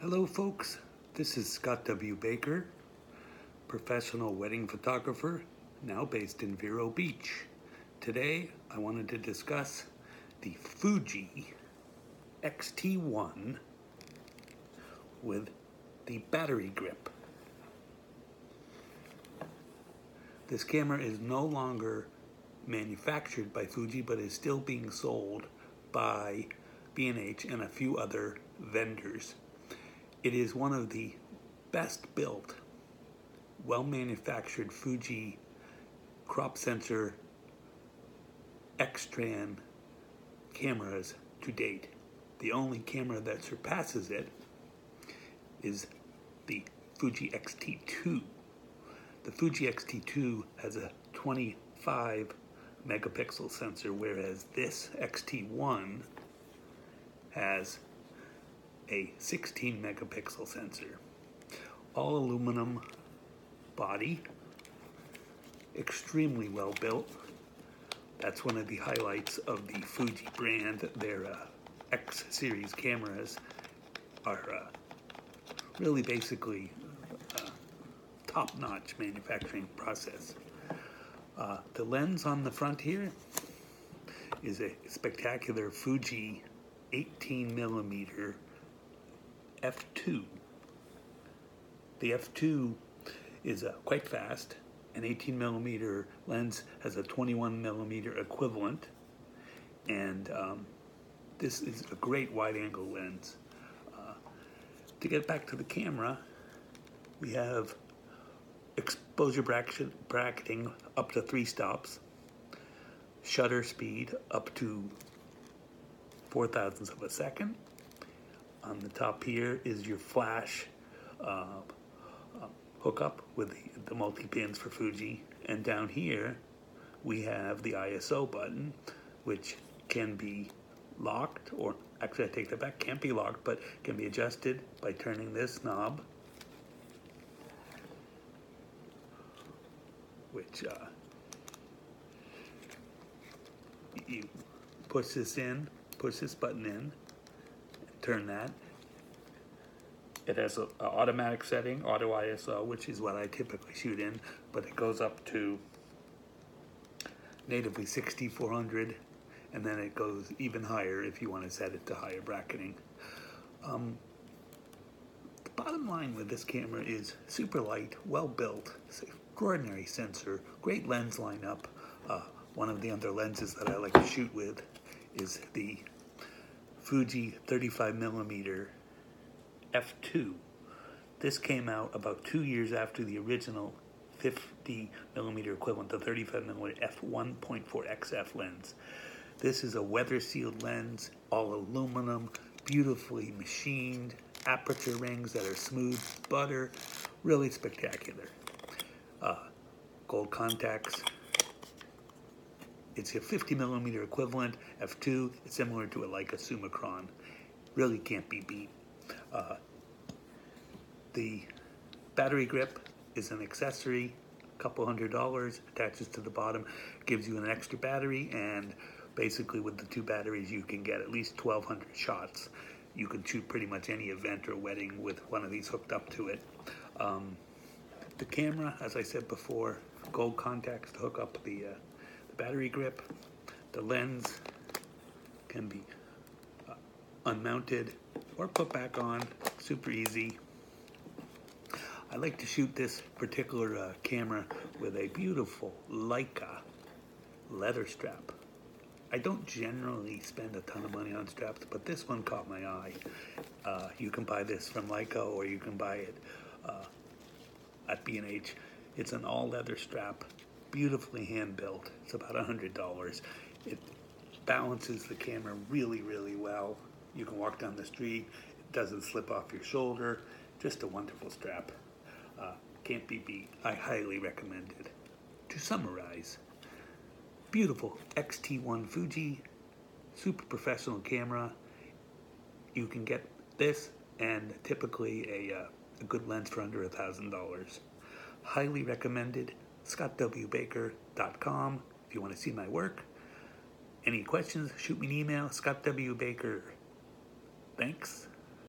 Hello folks, this is Scott W. Baker, professional wedding photographer, now based in Vero Beach. Today I wanted to discuss the Fuji XT-1 with the battery grip. This camera is no longer manufactured by Fuji, but is still being sold by B&H and a few other vendors. It is one of the best built, well-manufactured Fuji crop sensor X-Tran cameras to date. The only camera that surpasses it is the Fuji XT-2. The Fuji XT-2 has a 25 megapixel sensor, whereas this XT-1 has a 16 megapixel sensor. All aluminum body, extremely well built. That's one of the highlights of the Fuji brand. Their X series cameras are really basically top-notch manufacturing process. The lens on the front here is a spectacular Fuji 18 millimeter f2. The f2 is quite fast. An 18 millimeter lens has a 21 millimeter equivalent, and this is a great wide angle lens. To get back to the camera, we have exposure bracketing up to 3 stops, shutter speed up to 4 thousandths of a second. On the top here is your flash hookup with the multi-pins for Fuji, and down here we have the ISO button, which can be locked, or actually I take that back, can't be locked, but can be adjusted by turning this knob, which you push this button in, and turn that. It has an automatic setting, auto ISO, which is what I typically shoot in, but it goes up to natively 6400, and then it goes even higher if you want to set it to higher bracketing. The bottom line with this camera is super light, well built, it's an extraordinary sensor, great lens lineup. One of the other lenses that I like to shoot with is the Fuji 35 millimeter f2. This came out about 2 years after the original 50 millimeter equivalent, the 35 millimeter f1.4XF lens. This is a weather sealed lens, all aluminum, beautifully machined, aperture rings that are smooth butter, really spectacular. Gold contacts. It's a 50 millimeter equivalent f2. It's similar to a Leica Summicron. Really can't be beat. The battery grip is an accessory, a couple $100, attaches to the bottom, gives you an extra battery, and basically with the 2 batteries you can get at least 1,200 shots. You can shoot pretty much any event or wedding with one of these hooked up to it. The camera, as I said before, gold contacts to hook up the battery grip. The lens can be unmounted or put back on, super easy. I like to shoot this particular camera with a beautiful Leica leather strap. I don't generally spend a ton of money on straps, but this one caught my eye. You can buy this from Leica, or you can buy it at B&H. It's an all leather strap, beautifully hand built. It's about $100. It balances the camera really, really well. You can walk down the street, it doesn't slip off your shoulder. Just a wonderful strap. Can't be beat. I highly recommend it. To summarize, beautiful XT-1 Fuji, super professional camera. You can get this and typically a good lens for under $1,000. Highly recommended. scottwbaker.com if you want to see my work. Any questions, shoot me an email, scottwbaker. Thanks.